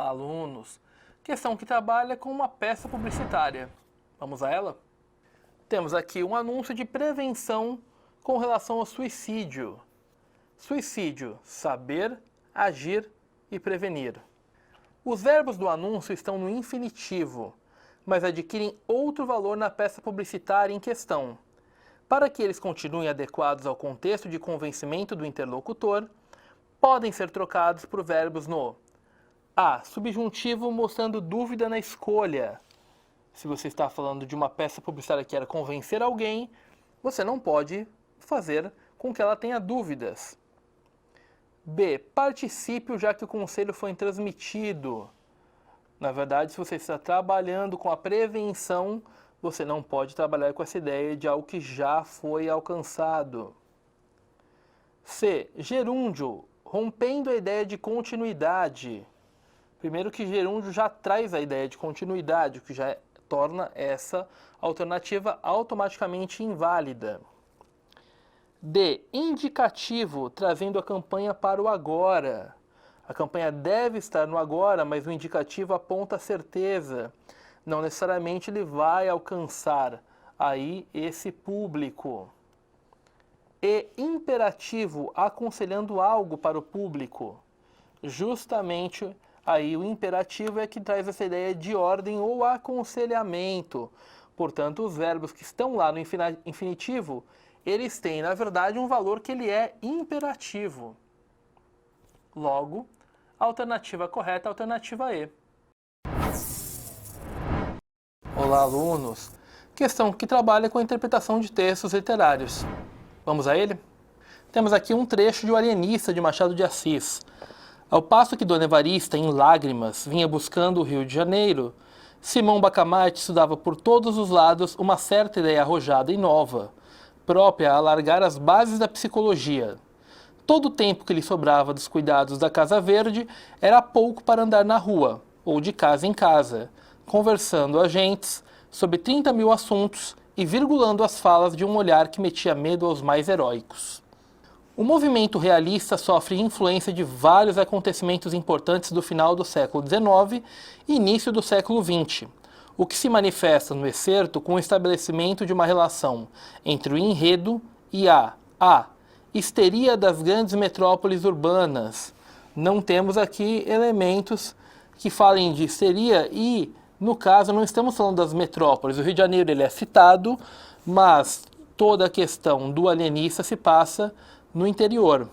Olá, alunos! Questão que trabalha com uma peça publicitária. Vamos a ela? Temos aqui um anúncio de prevenção com relação ao suicídio. Suicídio, saber, agir e prevenir. Os verbos do anúncio estão no infinitivo, mas adquirem outro valor na peça publicitária em questão. Para que eles continuem adequados ao contexto de convencimento do interlocutor, podem ser trocados por verbos no A. Subjuntivo mostrando dúvida na escolha. Se você está falando de uma peça publicitária que era convencer alguém, você não pode fazer com que ela tenha dúvidas. B. Particípio, já que o conselho foi transmitido. Na verdade, se você está trabalhando com a prevenção, você não pode trabalhar com essa ideia de algo que já foi alcançado. C. Gerúndio, rompendo a ideia de continuidade. Primeiro que gerúndio já traz a ideia de continuidade, o que já torna essa alternativa automaticamente inválida. D. Indicativo, trazendo a campanha para o agora. A campanha deve estar no agora, mas o indicativo aponta a certeza. Não necessariamente ele vai alcançar aí esse público. E imperativo, aconselhando algo para o público. Justamente aí o imperativo é que traz essa ideia de ordem ou aconselhamento. Portanto, os verbos que estão lá no infinitivo, eles têm, na verdade, um valor que ele é imperativo. Logo, a alternativa correta é a alternativa E. Olá, alunos! Questão que trabalha com a interpretação de textos literários. Vamos a ele? Temos aqui um trecho de O Alienista, de Machado de Assis. Ao passo que Dona Evarista, em lágrimas, vinha buscando o Rio de Janeiro, Simão Bacamarte estudava por todos os lados uma certa ideia arrojada e nova, própria a alargar as bases da psicologia. Todo o tempo que lhe sobrava dos cuidados da Casa Verde era pouco para andar na rua, ou de casa em casa, conversando a gentes sobre 30.000 assuntos e virgulando as falas de um olhar que metia medo aos mais heróicos. O movimento realista sofre influência de vários acontecimentos importantes do final do século XIX e início do século XX, o que se manifesta no excerto com o estabelecimento de uma relação entre o enredo e a histeria das grandes metrópoles urbanas. Não temos aqui elementos que falem de histeria e, no caso, não estamos falando das metrópoles. O Rio de Janeiro ele é citado, mas toda a questão do alienista se passa no interior.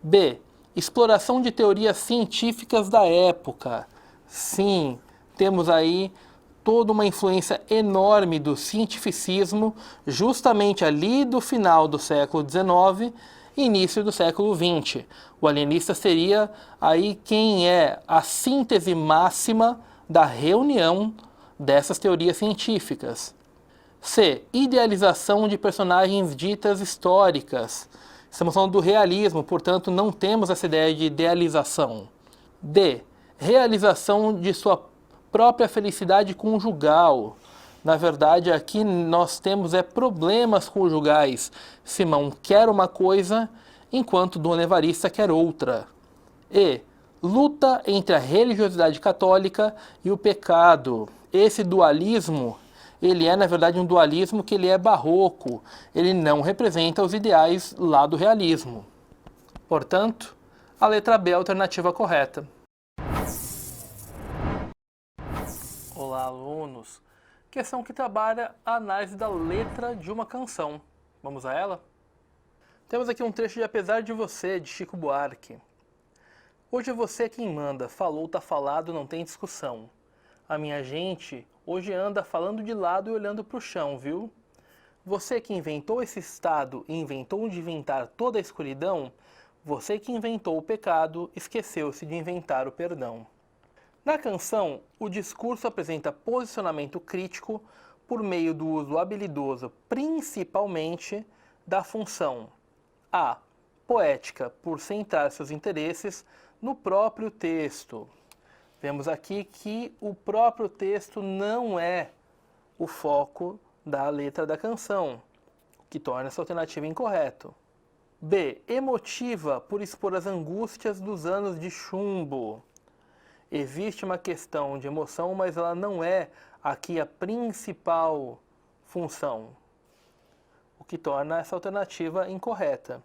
B. Exploração de teorias científicas da época. Sim, temos aí toda uma influência enorme do cientificismo, justamente ali do final do século XIX e início do século XX. O alienista seria aí quem é a síntese máxima da reunião dessas teorias científicas. C. Idealização de personagens ditas históricas. Estamos falando do realismo, portanto não temos essa ideia de idealização. D. Realização de sua própria felicidade conjugal. Na verdade, aqui nós temos problemas conjugais. Simão quer uma coisa, enquanto Dona Evarista quer outra. E. Luta entre a religiosidade católica e o pecado. Esse dualismo, ele é, na verdade, um dualismo que ele é barroco. Ele não representa os ideais lá do realismo. Portanto, a letra B é a alternativa correta. Olá, alunos! Questão que trabalha a análise da letra de uma canção. Vamos a ela? Temos aqui um trecho de Apesar de Você, de Chico Buarque. Hoje é você quem manda, falou, tá falado, não tem discussão. A minha gente hoje anda falando de lado e olhando pro chão, viu? Você que inventou esse estado e inventou de inventar toda a escuridão, você que inventou o pecado, esqueceu-se de inventar o perdão. Na canção, o discurso apresenta posicionamento crítico por meio do uso habilidoso, principalmente, da função A. Poética, por centrar seus interesses no próprio texto. Vemos aqui que o próprio texto não é o foco da letra da canção, o que torna essa alternativa incorreta. B. Emotiva, por expor as angústias dos anos de chumbo. existe uma questão de emoção, mas ela não é aqui a principal função, o que torna essa alternativa incorreta.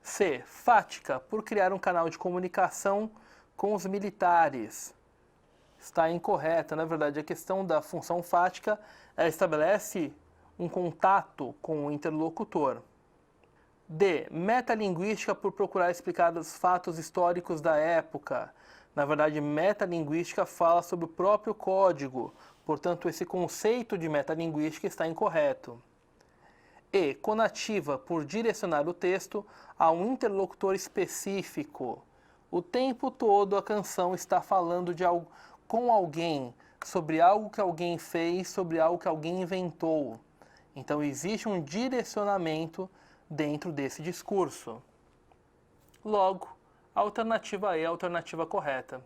C. Fática, por criar um canal de comunicação com os militares. Está incorreta. Na verdade, a questão da função fática, ela estabelece um contato com o interlocutor. D. Metalinguística, por procurar explicar os fatos históricos da época. Na verdade, metalinguística fala sobre o próprio código, portanto, esse conceito de metalinguística está incorreto. E. Conativa, por direcionar o texto a um interlocutor específico. O tempo todo a canção está falando com alguém, sobre algo que alguém fez, sobre algo que alguém inventou. Então, existe um direcionamento dentro desse discurso. Logo, a alternativa E é a alternativa correta.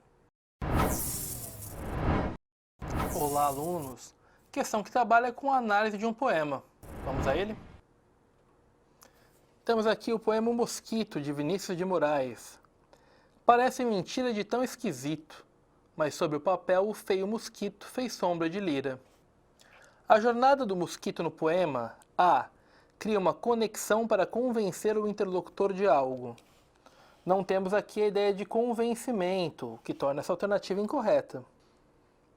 Olá, alunos! Questão que trabalha com a análise de um poema. Vamos a ele? Temos aqui o poema O Mosquito, de Vinícius de Moraes. Parece mentira de tão esquisito, mas sobre o papel o feio mosquito fez sombra de lira. A jornada do mosquito no poema, A, cria uma conexão para convencer o interlocutor de algo. Não temos aqui a ideia de convencimento, o que torna essa alternativa incorreta.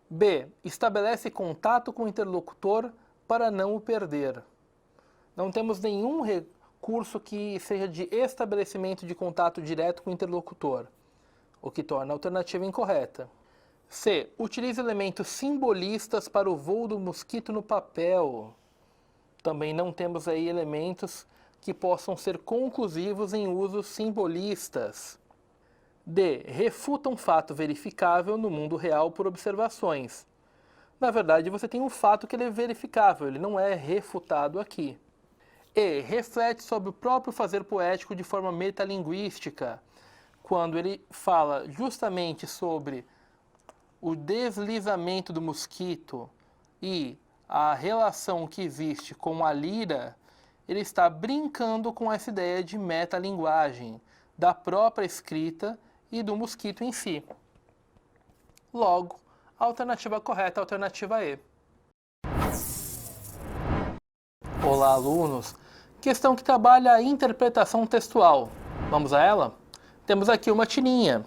B, estabelece contato com o interlocutor para não o perder. Não temos nenhum recurso que seja de estabelecimento de contato direto com o interlocutor, o que torna a alternativa incorreta. C, utiliza elementos simbolistas para o voo do mosquito no papel. Também não temos aí elementos que possam ser conclusivos em usos simbolistas. D, refuta um fato verificável no mundo real por observações. Na verdade, você tem um fato que ele é verificável, ele não é refutado aqui. E, reflete sobre o próprio fazer poético de forma metalinguística, quando ele fala justamente sobre o deslizamento do mosquito e a relação que existe com a lira, ele está brincando com essa ideia de metalinguagem, da própria escrita e do mosquito em si. Logo, a alternativa correta é a alternativa E. Olá, alunos! Questão que trabalha a interpretação textual. Vamos a ela? Temos aqui uma tirinha.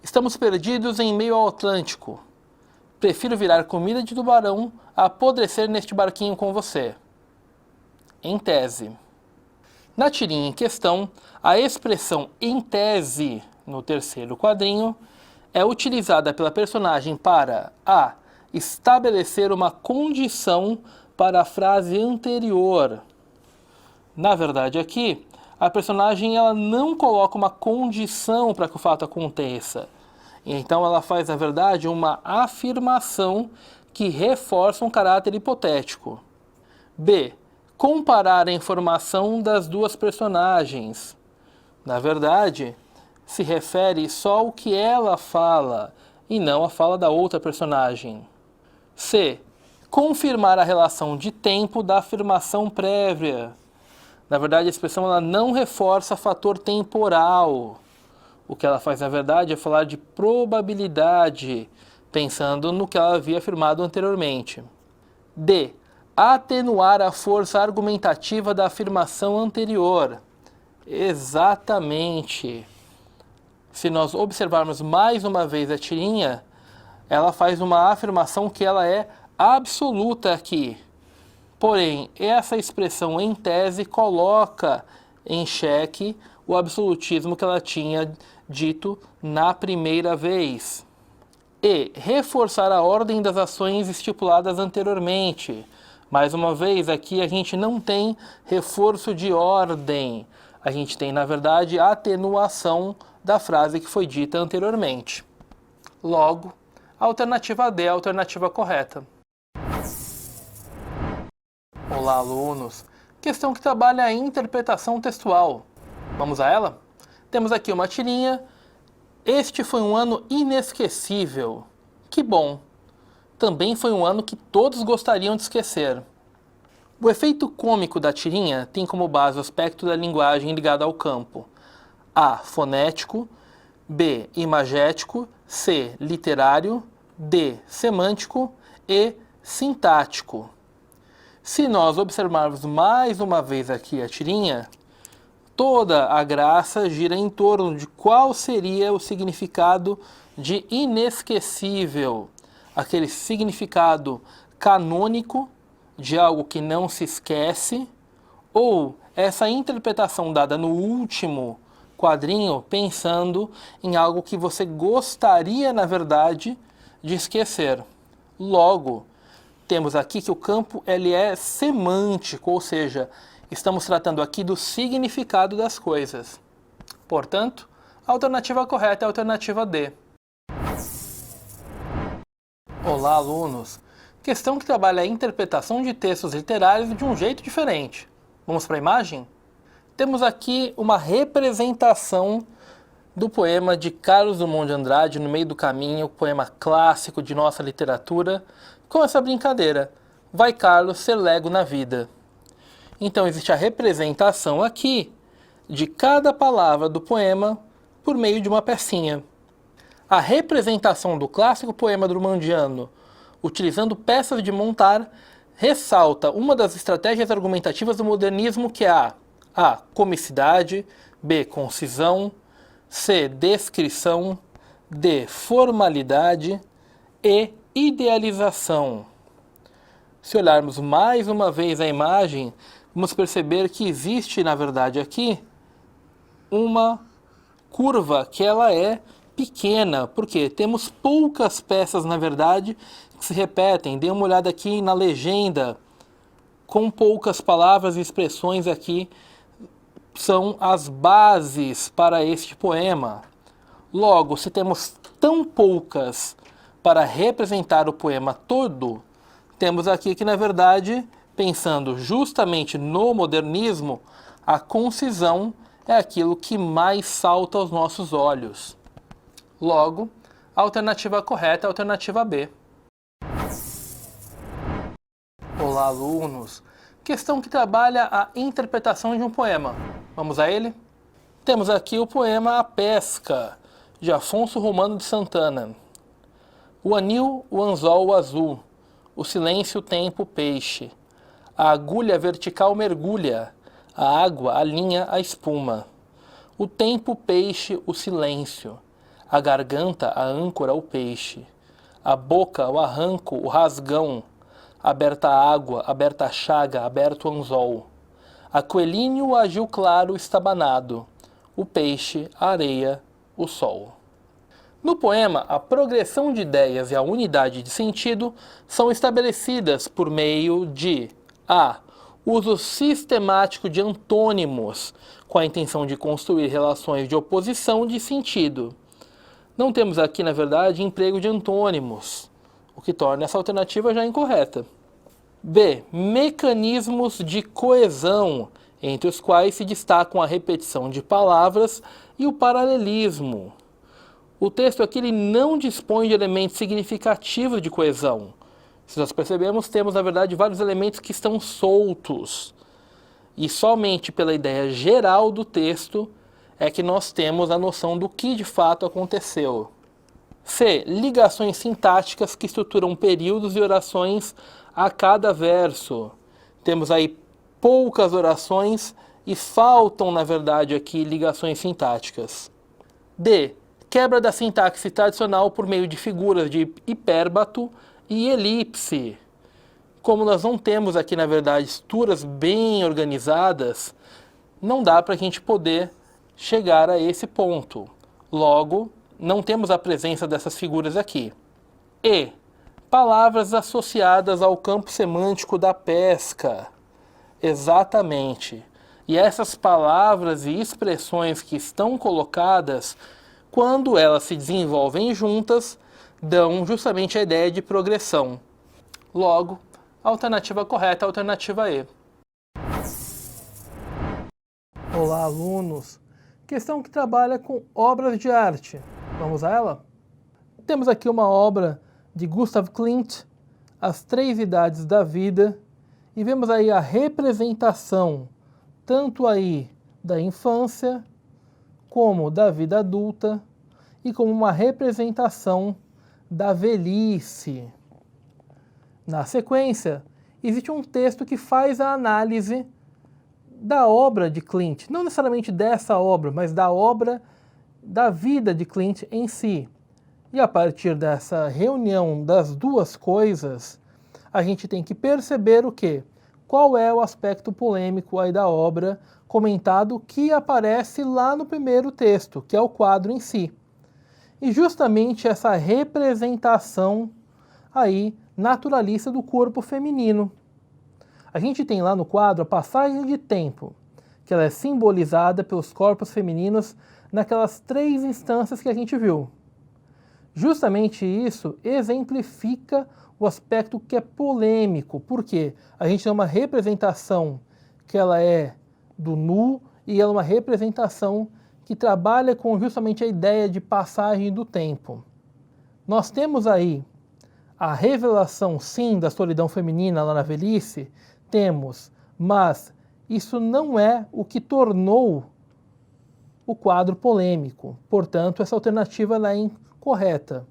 Estamos perdidos em meio ao Atlântico. Prefiro virar comida de tubarão a apodrecer neste barquinho com você. Em tese. Na tirinha em questão, a expressão em tese, no terceiro quadrinho, é utilizada pela personagem para a. Estabelecer uma condição para a frase anterior. Na verdade, aqui, a personagem ela não coloca uma condição para que o fato aconteça. Então, ela faz, na verdade, uma afirmação que reforça um caráter hipotético. B. Comparar a informação das duas personagens. Na verdade, se refere só ao que ela fala e não à fala da outra personagem. C. Confirmar a relação de tempo da afirmação prévia. Na verdade, a expressão ela não reforça fator temporal. O que ela faz, na verdade, é falar de probabilidade, pensando no que ela havia afirmado anteriormente. D. Atenuar a força argumentativa da afirmação anterior. Exatamente. Se nós observarmos mais uma vez a tirinha, ela faz uma afirmação que ela é absoluta aqui. Porém, essa expressão em tese coloca em xeque o absolutismo que ela tinha dito na primeira vez. E reforçar a ordem das ações estipuladas anteriormente. Mais uma vez, aqui a gente não tem reforço de ordem. A gente tem, na verdade, a atenuação da frase que foi dita anteriormente. Logo, a alternativa D é a alternativa correta. Olá, alunos! Questão que trabalha a interpretação textual. Vamos a ela? Temos aqui uma tirinha. Este foi um ano inesquecível. Que bom! Também foi um ano que todos gostariam de esquecer. O efeito cômico da tirinha tem como base o aspecto da linguagem ligado ao campo A. Fonético, B, imagético, C, literário, D, semântico e sintático. Se nós observarmos mais uma vez aqui a tirinha, toda a graça gira em torno de qual seria o significado de inesquecível, aquele significado canônico de algo que não se esquece, ou essa interpretação dada no último quadrinho pensando em algo que você gostaria, na verdade, de esquecer. Logo, temos aqui que o campo ele é semântico, ou seja, estamos tratando aqui do significado das coisas. Portanto, a alternativa correta é a alternativa D. Olá, alunos! Questão que trabalha a interpretação de textos literários de um jeito diferente. Vamos para a imagem? Temos aqui uma representação do poema de Carlos Drummond de Andrade, No Meio do Caminho, poema clássico de nossa literatura, com essa brincadeira: vai, Carlos, ser lego na vida. Então existe a representação aqui de cada palavra do poema por meio de uma pecinha. A representação do clássico poema drummondiano, utilizando peças de montar, ressalta uma das estratégias argumentativas do modernismo, que é a comicidade, B, concisão, C, descrição, D, formalidade e idealização. Se olharmos mais uma vez a imagem, vamos perceber que existe, na verdade, aqui uma curva que ela é pequena, porque temos poucas peças, na verdade, que se repetem. Dê uma olhada aqui na legenda, com poucas palavras e expressões aqui são as bases para este poema. Logo, se temos tão poucas para representar o poema todo, temos aqui que, na verdade, pensando justamente no modernismo, a concisão é aquilo que mais salta aos nossos olhos. Logo, a alternativa correta é a alternativa B. Olá, alunos! Questão que trabalha a interpretação de um poema. Vamos a ele? Temos aqui o poema A Pesca, de Afonso Romano de Santana. O anil, o anzol, o azul, o silêncio, o tempo, o peixe. A agulha vertical mergulha, a água, a linha, a espuma. O tempo, o peixe, o silêncio. A garganta, a âncora, o peixe. A boca, o arranco, o rasgão. Aberta a água, aberta a chaga, aberto o anzol. A coelhinho, o agil claro, estabanado. O peixe, a areia, o sol. No poema, a progressão de ideias e a unidade de sentido são estabelecidas por meio de a. Uso sistemático de antônimos, com a intenção de construir relações de oposição de sentido. Não temos aqui, na verdade, emprego de antônimos, o que torna essa alternativa já incorreta. B. Mecanismos de coesão, entre os quais se destacam a repetição de palavras e o paralelismo. O texto aqui ele não dispõe de elementos significativos de coesão. Se nós percebemos, temos, na verdade, vários elementos que estão soltos. E somente pela ideia geral do texto é que nós temos a noção do que de fato aconteceu. C. Ligações sintáticas que estruturam períodos e orações a cada verso. Temos aí poucas orações e faltam, na verdade, aqui ligações sintáticas. D. Quebra da sintaxe tradicional por meio de figuras de hipérbato e elipse. Como nós não temos aqui, na verdade, estruturas bem organizadas, não dá para a gente poder chegar a esse ponto. Logo, não temos a presença dessas figuras aqui. E. Palavras associadas ao campo semântico da pesca. Exatamente. E essas palavras e expressões que estão colocadas, quando elas se desenvolvem juntas, dão justamente a ideia de progressão. Logo, a alternativa correta é a alternativa E. Olá, alunos! Questão que trabalha com obras de arte. Vamos a ela? Temos aqui uma obra de Gustav Klimt, As Três Idades da Vida, e vemos aí a representação tanto aí da infância como da vida adulta, e como uma representação da velhice. Na sequência, existe um texto que faz a análise da obra de Klimt, não necessariamente dessa obra, mas da obra da vida de Klimt em si. E a partir dessa reunião das duas coisas, a gente tem que perceber o quê? Qual é o aspecto polêmico aí da obra comentado que aparece lá no primeiro texto, que é o quadro em si. E justamente essa representação aí naturalista do corpo feminino. A gente tem lá no quadro a passagem de tempo, que ela é simbolizada pelos corpos femininos naquelas 3 instâncias que a gente viu. Justamente isso exemplifica o aspecto que é polêmico, porque a gente tem uma representação que ela é do nu e ela é uma representação que trabalha com justamente a ideia de passagem do tempo. Nós temos aí a revelação, sim, da solidão feminina lá na velhice, temos, mas isso não é o que tornou o quadro polêmico. Portanto, essa alternativa ela é incorreta.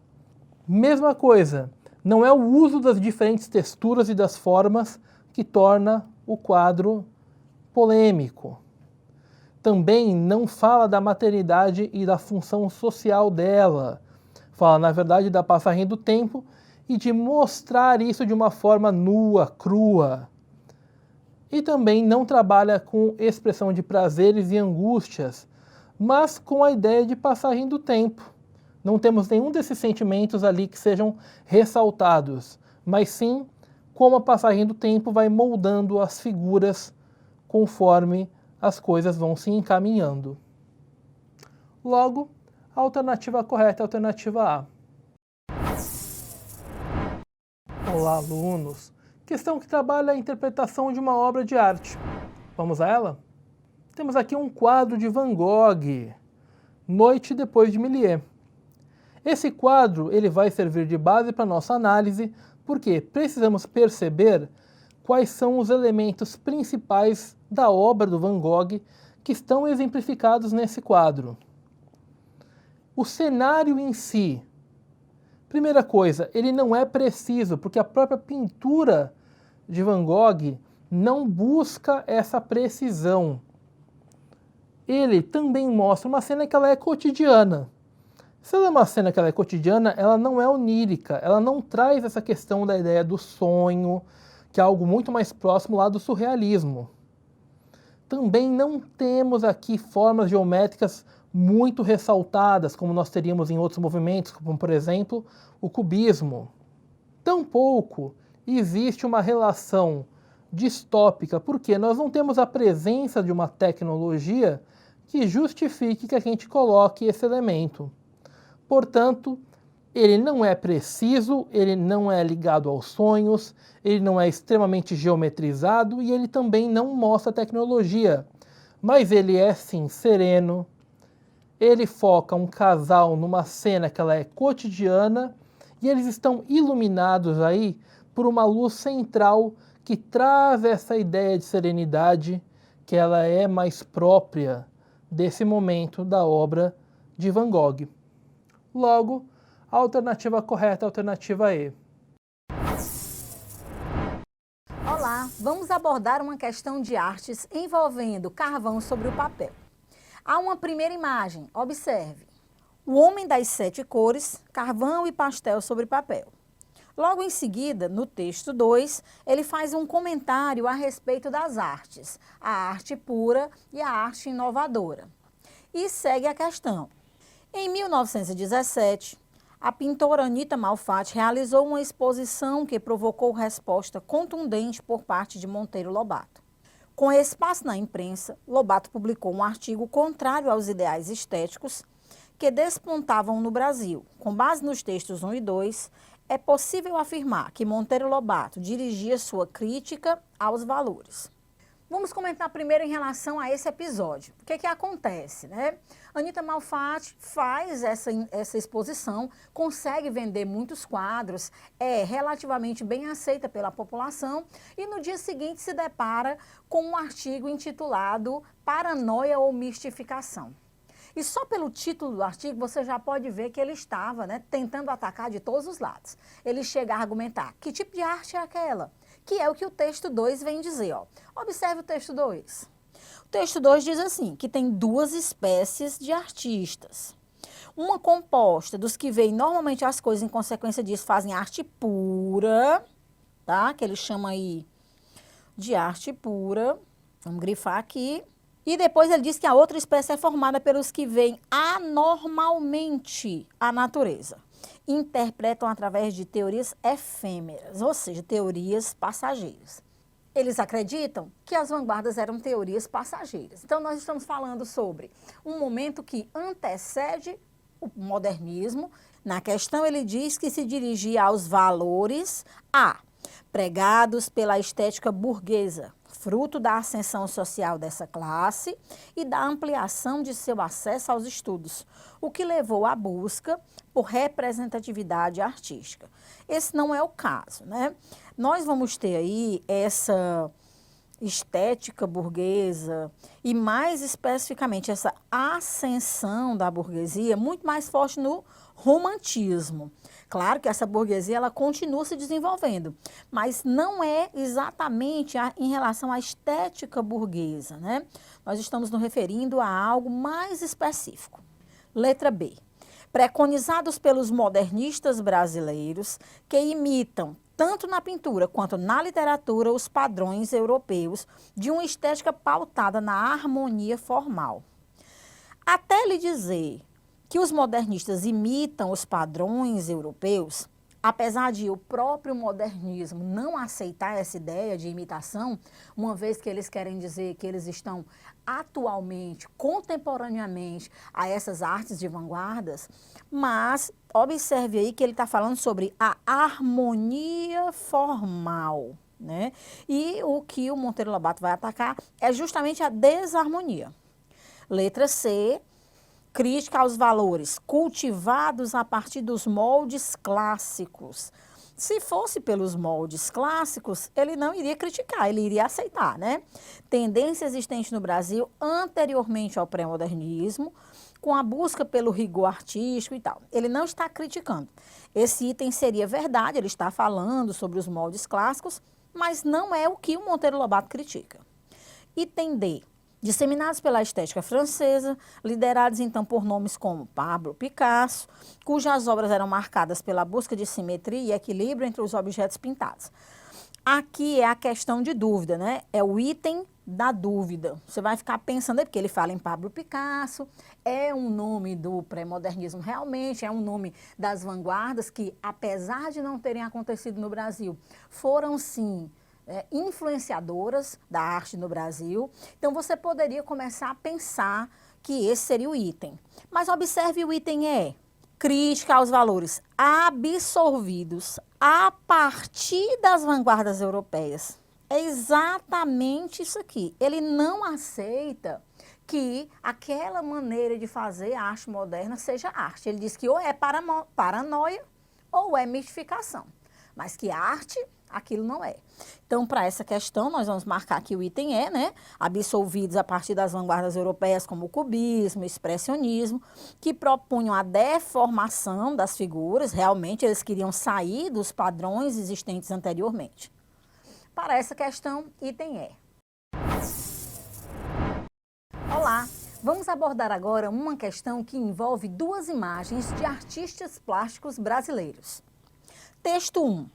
Mesma coisa, não é o uso das diferentes texturas e das formas que torna o quadro polêmico. Também não fala da maternidade e da função social dela. Fala, na verdade, da passagem do tempo e de mostrar isso de uma forma nua, crua. E também não trabalha com expressão de prazeres e angústias, mas com a ideia de passagem do tempo. Não temos nenhum desses sentimentos ali que sejam ressaltados, mas sim como a passagem do tempo vai moldando as figuras conforme as coisas vão se encaminhando. Logo, a alternativa correta é a alternativa A. Olá, alunos! Questão que trabalha a interpretação de uma obra de arte. Vamos a ela? Temos aqui um quadro de Van Gogh, Noite depois de Méliès. Esse quadro ele vai servir de base para a nossa análise, porque precisamos perceber quais são os elementos principais da obra do Van Gogh que estão exemplificados nesse quadro. O cenário em si, primeira coisa, ele não é preciso, porque a própria pintura de Van Gogh não busca essa precisão. Ele também mostra uma cena que ela é cotidiana. Se ela é uma cena que ela é cotidiana, ela não é onírica, ela não traz essa questão da ideia do sonho, que é algo muito mais próximo lá do surrealismo. Também não temos aqui formas geométricas muito ressaltadas, como nós teríamos em outros movimentos, como por exemplo o cubismo. Tampouco existe uma relação distópica, porque nós não temos a presença de uma tecnologia que justifique que a gente coloque esse elemento. Portanto, ele não é preciso, ele não é ligado aos sonhos, ele não é extremamente geometrizado e ele também não mostra tecnologia. Mas ele é sim sereno, ele foca um casal numa cena que ela é cotidiana e eles estão iluminados aí por uma luz central que traz essa ideia de serenidade que ela é mais própria desse momento da obra de Van Gogh. Logo, a alternativa correta é a alternativa E. Olá, vamos abordar uma questão de artes envolvendo carvão sobre o papel. Há uma primeira imagem, observe. O homem das 7 cores, carvão e pastel sobre papel. Logo em seguida, no texto 2, ele faz um comentário a respeito das artes, a arte pura e a arte inovadora. E segue a questão. Em 1917, a pintora Anita Malfatti realizou uma exposição que provocou resposta contundente por parte de Monteiro Lobato. Com espaço na imprensa, Lobato publicou um artigo contrário aos ideais estéticos que despontavam no Brasil. Com base nos textos 1 e 2, é possível afirmar que Monteiro Lobato dirigia sua crítica aos valores. Vamos comentar primeiro em relação a esse episódio. O que acontece, né? Anita Malfatti faz essa exposição, consegue vender muitos quadros, é relativamente bem aceita pela população e no dia seguinte se depara com um artigo intitulado Paranoia ou Mistificação. E só pelo título do artigo você já pode ver que ele estava, né, tentando atacar de todos os lados. Ele chega a argumentar que tipo de arte é aquela, que é o que o texto 2 vem dizer. Ó. Observe o texto 2. O texto 2 diz assim, que tem duas espécies de artistas. Uma composta dos que veem normalmente as coisas em consequência disso, fazem arte pura, tá? Que ele chama aí de arte pura. Vamos grifar aqui. E depois ele diz que a outra espécie é formada pelos que veem anormalmente a natureza. Interpretam através de teorias efêmeras, ou seja, teorias passageiras. Eles acreditam que as vanguardas eram teorias passageiras. Então, nós estamos falando sobre um momento que antecede o modernismo. Na questão, ele diz que se dirigia aos valores pregados pela estética burguesa, fruto da ascensão social dessa classe e da ampliação de seu acesso aos estudos, o que levou à busca por representatividade artística. Esse não é o caso, né? Nós vamos ter aí essa estética burguesa e, mais especificamente, essa ascensão da burguesia muito mais forte no romantismo. Claro que essa burguesia ela continua se desenvolvendo, mas não é exatamente em relação à estética burguesa, né? Nós estamos nos referindo a algo mais específico. Letra B. Preconizados pelos modernistas brasileiros que imitam tanto na pintura quanto na literatura, os padrões europeus de uma estética pautada na harmonia formal. Até lhe dizer que os modernistas imitam os padrões europeus, apesar de o próprio modernismo não aceitar essa ideia de imitação, uma vez que eles querem dizer que eles estão atualmente, contemporaneamente, a essas artes de vanguardas, mas observe aí que ele está falando sobre a harmonia formal, né? E o que o Monteiro Lobato vai atacar é justamente a desarmonia. Letra C, crítica aos valores cultivados a partir dos moldes clássicos. Se fosse pelos moldes clássicos, ele não iria criticar, ele iria aceitar, né? Tendência existente no Brasil anteriormente ao pré-modernismo, com a busca pelo rigor artístico e tal. Ele não está criticando. Esse item seria verdade, ele está falando sobre os moldes clássicos, mas não é o que o Monteiro Lobato critica. Item D. Disseminados pela estética francesa, liderados então por nomes como Pablo Picasso, cujas obras eram marcadas pela busca de simetria e equilíbrio entre os objetos pintados. Aqui é a questão de dúvida, né? É o item da dúvida. Você vai ficar pensando aí, porque ele fala em Pablo Picasso, é um nome do pré-modernismo realmente, é um nome das vanguardas que, apesar de não terem acontecido no Brasil, foram sim influenciadoras da arte no Brasil. Então, você poderia começar a pensar que esse seria o item. Mas observe o item E. Crítica aos valores absorvidos a partir das vanguardas europeias. É exatamente isso aqui. Ele não aceita que aquela maneira de fazer a arte moderna seja arte. Ele diz que ou é paranoia ou é mistificação. Mas que arte, aquilo não é. Então, para essa questão, nós vamos marcar aqui o item E, né? Absolvidos a partir das vanguardas europeias como o cubismo, o expressionismo, que propunham a deformação das figuras. Realmente, eles queriam sair dos padrões existentes anteriormente. Para essa questão, item E. Olá! Vamos abordar agora uma questão que envolve duas imagens de artistas plásticos brasileiros. Texto 1.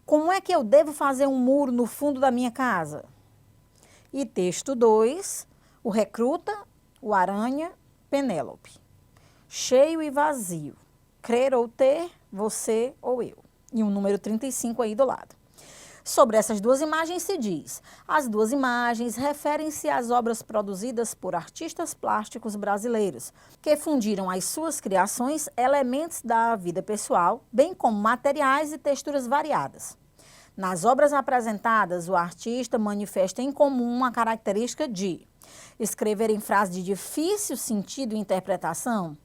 Como é que eu devo fazer um muro no fundo da minha casa? E texto 2. O recruta, o aranha, Penélope. Cheio e vazio. Crer ou ter, você ou eu. E um número 35 aí do lado. Sobre essas duas imagens se diz: as duas imagens referem-se às obras produzidas por artistas plásticos brasileiros, que fundiram às suas criações elementos da vida pessoal, bem como materiais e texturas variadas. Nas obras apresentadas, o artista manifesta em comum uma característica de escrever em frases de difícil sentido e interpretação.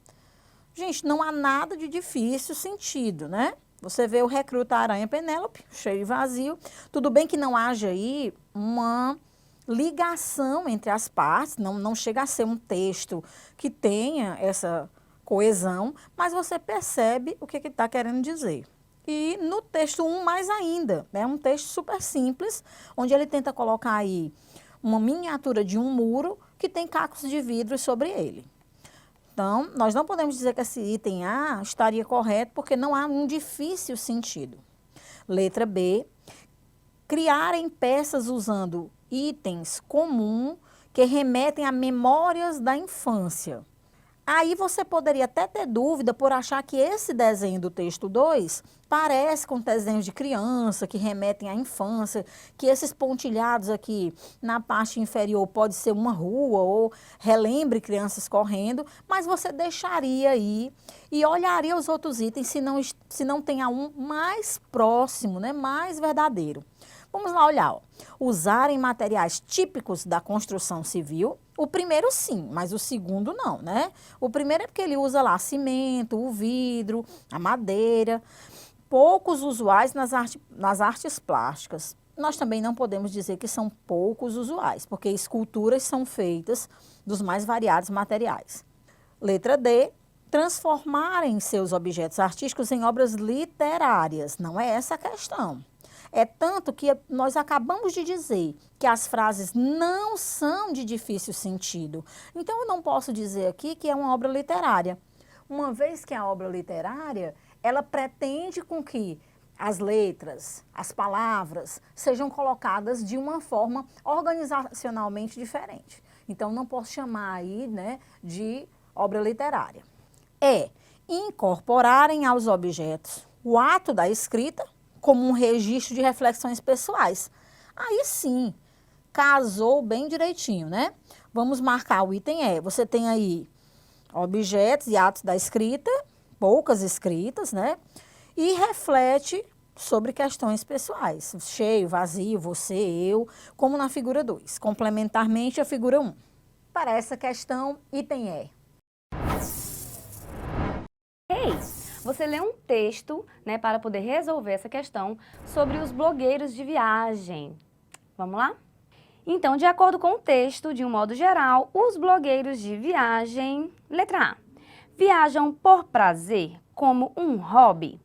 Gente, não há nada de difícil sentido, né? Você vê o recruta aranha Penélope, cheio e vazio. Tudo bem que não haja aí uma ligação entre as partes, não chega a ser um texto que tenha essa coesão, mas você percebe o que está querendo dizer. E no texto 1 mais ainda, é um texto super simples, onde ele tenta colocar aí uma miniatura de um muro que tem cacos de vidro sobre ele. Então, nós não podemos dizer que esse item A estaria correto, porque não há um difícil sentido. Letra B, criarem peças usando itens comuns que remetem a memórias da infância. Aí você poderia até ter dúvida por achar que esse desenho do texto 2 parece com desenhos de criança, que remetem à infância, que esses pontilhados aqui na parte inferior pode ser uma rua ou relembre crianças correndo, mas você deixaria aí e olharia os outros itens se não tem um mais próximo, né, mais verdadeiro. Vamos lá olhar, ó. Usarem materiais típicos da construção civil. O primeiro sim, mas o segundo não, né? O primeiro é porque ele usa lá cimento, o vidro, a madeira, poucos usuais nas artes plásticas. Nós também não podemos dizer que são poucos usuais, porque esculturas são feitas dos mais variados materiais. Letra D, transformarem seus objetos artísticos em obras literárias. Não é essa a questão. É tanto que nós acabamos de dizer que as frases não são de difícil sentido. Então, eu não posso dizer aqui que é uma obra literária. Uma vez que a obra literária, ela pretende com que as letras, as palavras, sejam colocadas de uma forma organizacionalmente diferente. Então, não posso chamar aí, né, de obra literária. É incorporarem aos objetos o ato da escrita, como um registro de reflexões pessoais. Aí sim, casou bem direitinho, né? Vamos marcar o item E. Você tem aí objetos e atos da escrita, poucas escritas, né? E reflete sobre questões pessoais. Cheio, vazio, você, eu, como na figura 2. Complementarmente a figura 1. Para essa questão, item E. Você lê um texto, né, para poder resolver essa questão sobre os blogueiros de viagem. Vamos lá? Então, de acordo com o texto, de um modo geral, os blogueiros de viagem, letra A, viajam por prazer, como um hobby.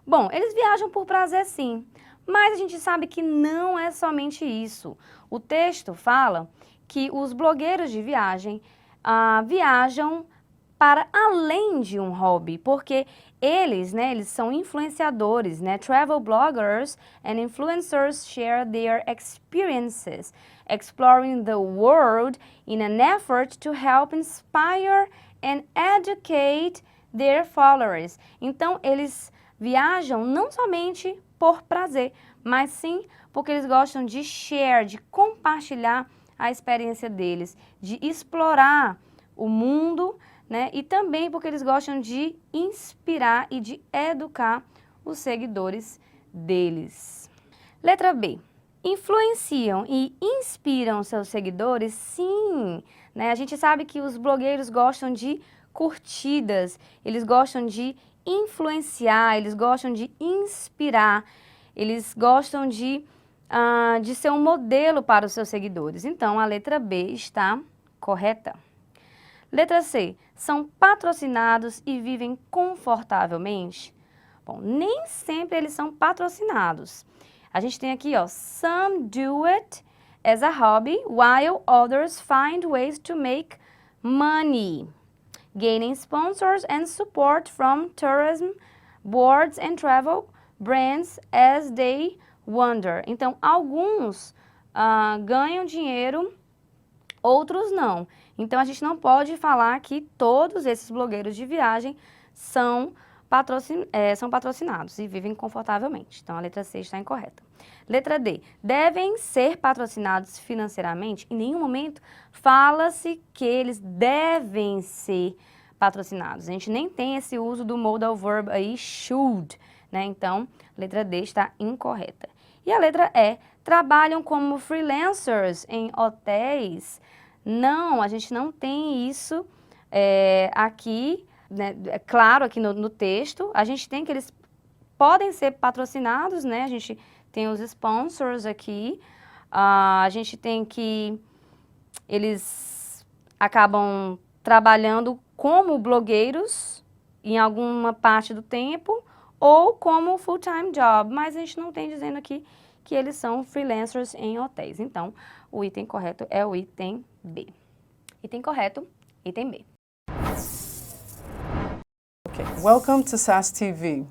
Bom, eles viajam por prazer sim, mas a gente sabe que não é somente isso. O texto fala que os blogueiros de viagem viajam para além de um hobby, porque eles são influenciadores, né? Travel bloggers and influencers share their experiences, exploring the world in an effort to help inspire and educate their followers. Então, eles viajam não somente por prazer, mas sim porque eles gostam de share, de compartilhar a experiência deles, de explorar o mundo, né? E também porque eles gostam de inspirar e de educar os seguidores deles. Letra B. Influenciam e inspiram seus seguidores? Sim, né? A gente sabe que os blogueiros gostam de curtidas, eles gostam de influenciar, eles gostam de inspirar, eles gostam de ser um modelo para os seus seguidores. Então, a letra B está correta. Letra C. São patrocinados e vivem confortavelmente? Bom, nem sempre eles são patrocinados. A gente tem aqui, ó, some do it as a hobby, while others find ways to make money, gaining sponsors and support from tourism boards and travel brands as they wander. Então, alguns ganham dinheiro, outros não. Então, a gente não pode falar que todos esses blogueiros de viagem são patrocinados e vivem confortavelmente. Então, a letra C está incorreta. Letra D. Devem ser patrocinados financeiramente? Em nenhum momento fala-se que eles devem ser patrocinados. A gente nem tem esse uso do modal verb aí, should, né? Então, letra D está incorreta. E a letra E. Trabalham como freelancers em hotéis? Não, a gente não tem isso aqui, né, é claro, aqui no texto. A gente tem que eles podem ser patrocinados, né? A gente tem os sponsors aqui, A gente tem que eles acabam trabalhando como blogueiros em alguma parte do tempo ou como full-time job, mas a gente não tem dizendo aqui que eles são freelancers em hotéis. Então, o item correto é o item B. Item correto, item B. Okay. Welcome to SAS TV.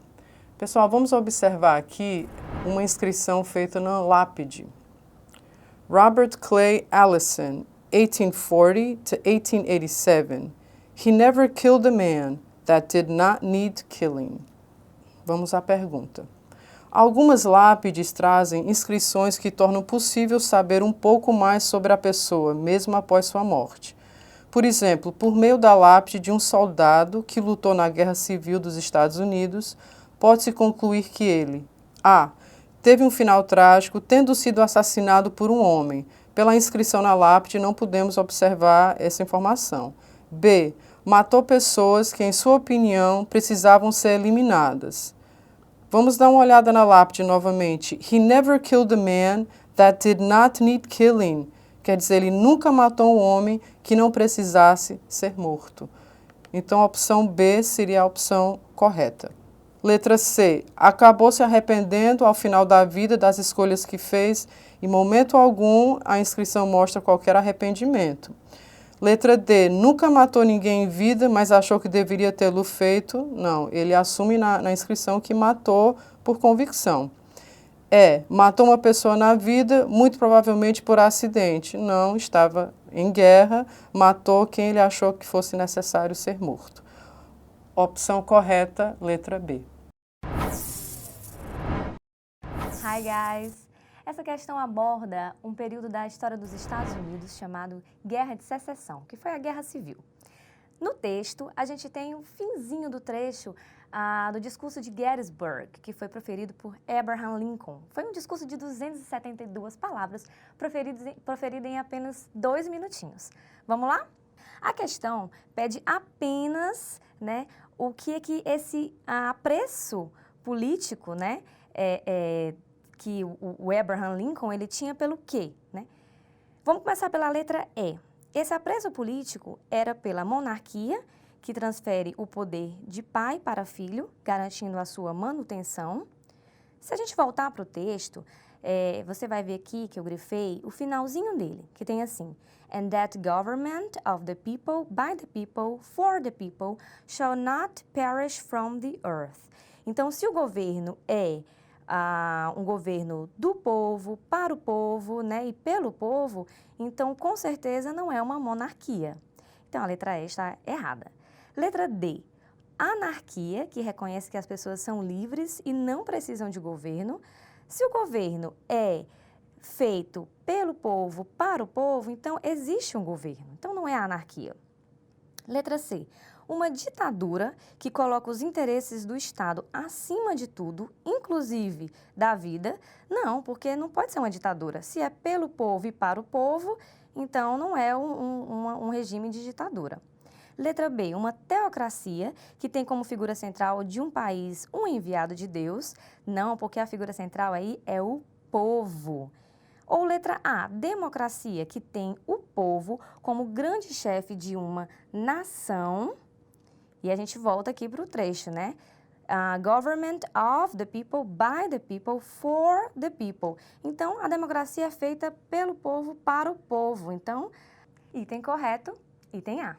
Pessoal, vamos observar aqui uma inscrição feita na lápide. Robert Clay Allison, 1840 to 1887. He never killed a man that did not need killing. Vamos à pergunta. Algumas lápides trazem inscrições que tornam possível saber um pouco mais sobre a pessoa, mesmo após sua morte. Por exemplo, por meio da lápide de um soldado que lutou na Guerra Civil dos Estados Unidos, pode-se concluir que ele: A. Teve um final trágico, tendo sido assassinado por um homem. Pela inscrição na lápide, não podemos observar essa informação. B. Matou pessoas que, em sua opinião, precisavam ser eliminadas. Vamos dar uma olhada na lápide novamente. He never killed a man that did not need killing. Quer dizer, ele nunca matou um homem que não precisasse ser morto. Então, a opção B seria a opção correta. Letra C. Acabou se arrependendo ao final da vida das escolhas que fez. Em momento algum, a inscrição mostra qualquer arrependimento. Letra D. Nunca matou ninguém em vida, mas achou que deveria tê-lo feito. Não, ele assume na inscrição que matou por convicção. E. Matou uma pessoa na vida, muito provavelmente por acidente. Não, estava em guerra, matou quem ele achou que fosse necessário ser morto. Opção correta, letra B. Hi guys! Essa questão aborda um período da história dos Estados Unidos chamado Guerra de Secessão, que foi a Guerra Civil. No texto, a gente tem o finzinho do trecho do discurso de Gettysburg, que foi proferido por Abraham Lincoln. Foi um discurso de 272 palavras, proferido em apenas 2 minutinhos. Vamos lá? A questão pede apenas, né, o que é que esse apreço político, né, que o Abraham Lincoln ele tinha pelo quê, né? Vamos começar pela letra E. Esse apreço político era pela monarquia, que transfere o poder de pai para filho, garantindo a sua manutenção. Se a gente voltar para o texto, você vai ver aqui que eu grifei o finalzinho dele, que tem assim: And that government of the people, by the people, for the people, shall not perish from the earth. Então, se o governo é um governo do povo, para o povo, né, e pelo povo, então, com certeza, não é uma monarquia. Então, a letra E está errada. Letra D. Anarquia, que reconhece que as pessoas são livres e não precisam de governo. Se o governo é feito pelo povo, para o povo, então existe um governo. Então, não é anarquia. Letra C. Uma ditadura que coloca os interesses do Estado acima de tudo, inclusive da vida. Não, porque não pode ser uma ditadura. Se é pelo povo e para o povo, então não é um regime de ditadura. Letra B, uma teocracia que tem como figura central de um país um enviado de Deus. Não, porque a figura central aí é o povo. Ou letra A, democracia que tem o povo como grande chefe de uma nação. E a gente volta aqui para o trecho, né? Government of the people, by the people, for the people. Então, a democracia é feita pelo povo, para o povo. Então, item correto, item A.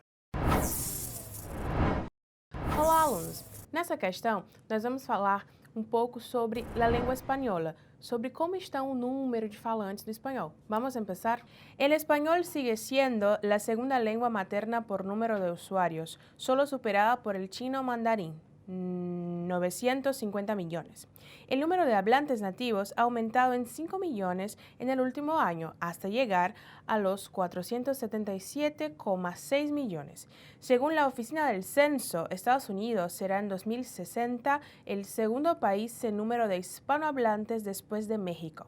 Olá, alunos! Nessa questão, nós vamos falar um pouco sobre a língua espanhola, sobre cómo está un número de falantes do espanhol. Vamos a empezar. El español sigue siendo la segunda lengua materna por número de usuarios, solo superada por el chino mandarín, 950 millones. El número de hablantes nativos ha aumentado en 5 millones en el último año, hasta llegar a los 477,6 millones. Según la Oficina del Censo, Estados Unidos será en 2060 el segundo país en número de hispanohablantes después de México.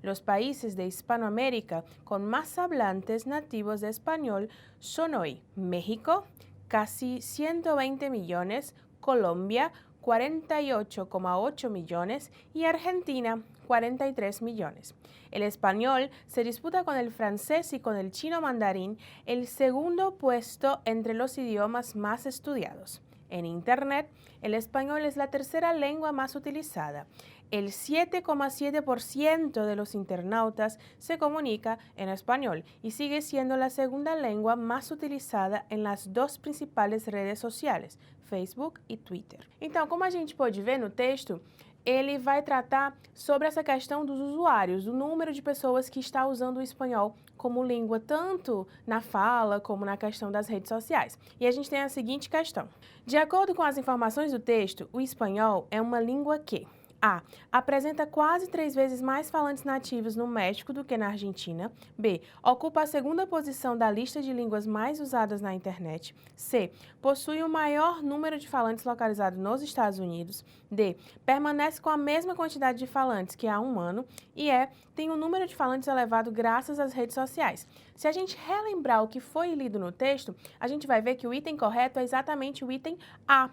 Los países de Hispanoamérica con más hablantes nativos de español son hoy México, casi 120 millones, Colombia, 48,8 millones y Argentina, 43 millones. El español se disputa con el francés y con el chino mandarín el segundo puesto entre los idiomas más estudiados. En Internet, el español es la tercera lengua más utilizada. El 7,7% de los internautas se comunica en español y sigue siendo la segunda lengua más utilizada em las duas principais redes sociais, Facebook e Twitter. Então, como a gente pode ver no texto, ele vai tratar sobre essa questão dos usuários, do número de pessoas que está usando o espanhol como língua, tanto na fala como na questão das redes sociais. E a gente tem a seguinte questão. De acordo com as informações do texto, o espanhol é uma língua que A. Apresenta quase 3 vezes mais falantes nativos no México do que na Argentina. B. Ocupa a segunda posição da lista de línguas mais usadas na internet. C. Possui o maior número de falantes localizados nos Estados Unidos. D. Permanece com a mesma quantidade de falantes que há um ano. E E. Tem um número de falantes elevado graças às redes sociais. Se a gente relembrar o que foi lido no texto, a gente vai ver que o item correto é exatamente o item A,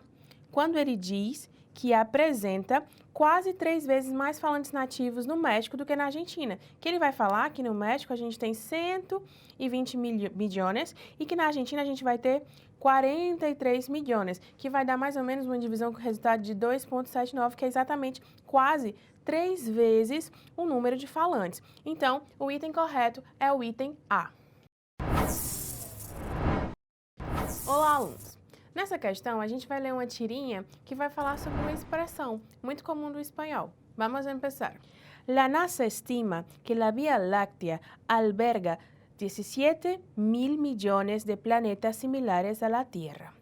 quando ele diz que apresenta quase 3 vezes mais falantes nativos no México do que na Argentina. Que ele vai falar que no México a gente tem 120 milhões e que na Argentina a gente vai ter 43 milhões, que vai dar mais ou menos uma divisão com resultado de 2,79, que é exatamente quase 3 vezes o número de falantes. Então, o item correto é o item A. Olá, alunos! Nessa questão, a gente vai ler uma tirinha que vai falar sobre uma expressão muito comum do espanhol. Vamos começar. La NASA estima que la Vía Láctea alberga 17 mil millones de planetas similares a la Tierra.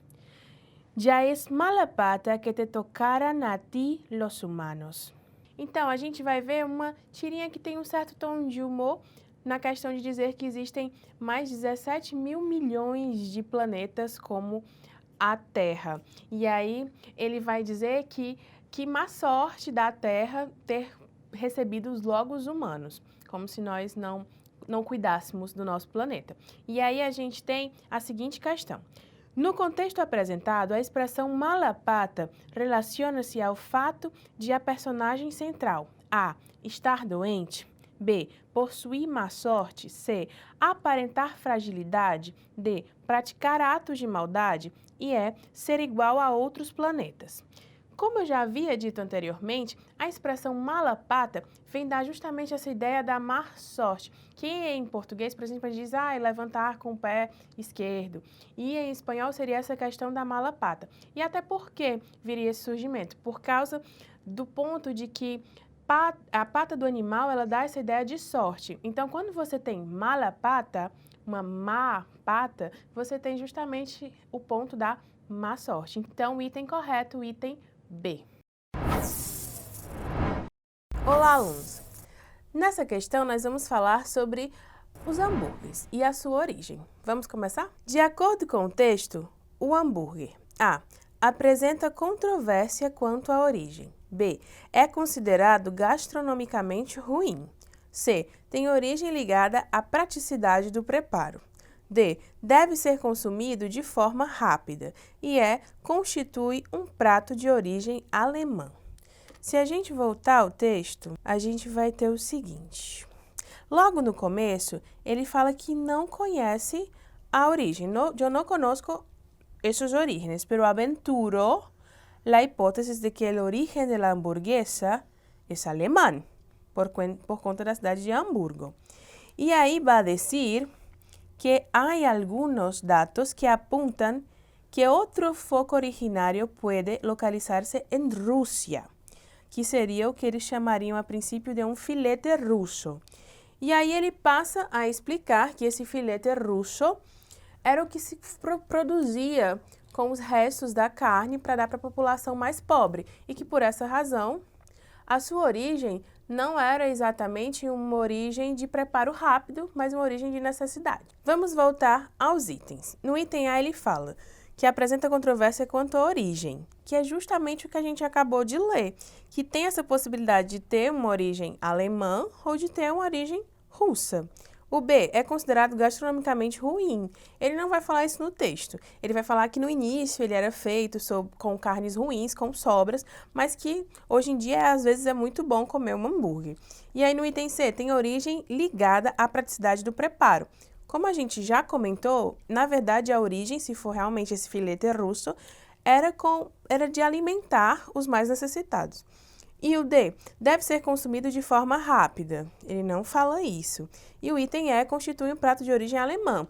Ya es mala pata que te tocaran a ti los humanos. Então, a gente vai ver uma tirinha que tem um certo tom de humor na questão de dizer que existem mais de 17 mil milhões de planetas como a Terra. E aí ele vai dizer que má sorte da Terra ter recebido os logos humanos, como se nós não cuidássemos do nosso planeta. E aí a gente tem a seguinte questão. No contexto apresentado, a expressão mala pata relaciona-se ao fato de a personagem central A. Estar doente, B. Possuir má sorte, C. Aparentar fragilidade, D. Praticar atos de maldade e E. Ser igual a outros planetas. Como eu já havia dito anteriormente, a expressão mala pata vem dar justamente essa ideia da má sorte, que em português, por exemplo, a gente diz levantar com o pé esquerdo. E em espanhol seria essa questão da mala pata. E até por que viria esse surgimento? Por causa do ponto de que a pata do animal, ela dá essa ideia de sorte. Então, quando você tem mala pata, uma má pata, você tem justamente o ponto da má sorte. Então, o item correto, o item B. Olá, alunos! Nessa questão, nós vamos falar sobre os hambúrgueres e a sua origem. Vamos começar? De acordo com o texto, o hambúrguer A. Apresenta controvérsia quanto à origem. B. É considerado gastronomicamente ruim. C. Tem origem ligada à praticidade do preparo. D. Deve ser consumido de forma rápida. E E. Constitui um prato de origem alemã. Se a gente voltar ao texto, a gente vai ter o seguinte. Logo no começo, ele fala que não conhece a origem. Eu não conozco esos orígenes, pero aventuro la hipótesis de que el origen de la hamburguesa es alemán, por conta da cidade de Hamburgo. E aí vai dizer que há alguns dados que apuntam que outro foco originário pode localizar-se em Rússia, que seria o que eles chamariam a princípio de um filete russo. E aí ele passa a explicar que esse filete russo era o que se produzia com os restos da carne para dar para a população mais pobre e que por essa razão a sua origem não era exatamente uma origem de preparo rápido, mas uma origem de necessidade. Vamos voltar aos itens. No item A ele fala que apresenta controvérsia quanto à origem, que é justamente o que a gente acabou de ler, que tem essa possibilidade de ter uma origem alemã ou de ter uma origem russa. O B é considerado gastronomicamente ruim. Ele não vai falar isso no texto. Ele vai falar que no início ele era feito com carnes ruins, com sobras, mas que hoje em dia às vezes é muito bom comer um hambúrguer. E aí no item C tem origem ligada à praticidade do preparo. Como a gente já comentou, na verdade a origem, se for realmente esse filete russo, era de alimentar os mais necessitados. E o D, deve ser consumido de forma rápida. Ele não fala isso. E o item E constitui um prato de origem alemã.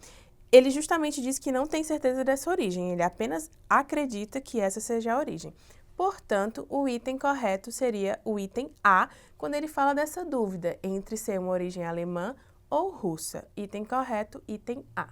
Ele justamente diz que não tem certeza dessa origem, ele apenas acredita que essa seja a origem. Portanto, o item correto seria o item A, quando ele fala dessa dúvida entre ser uma origem alemã ou russa. Item correto, item A.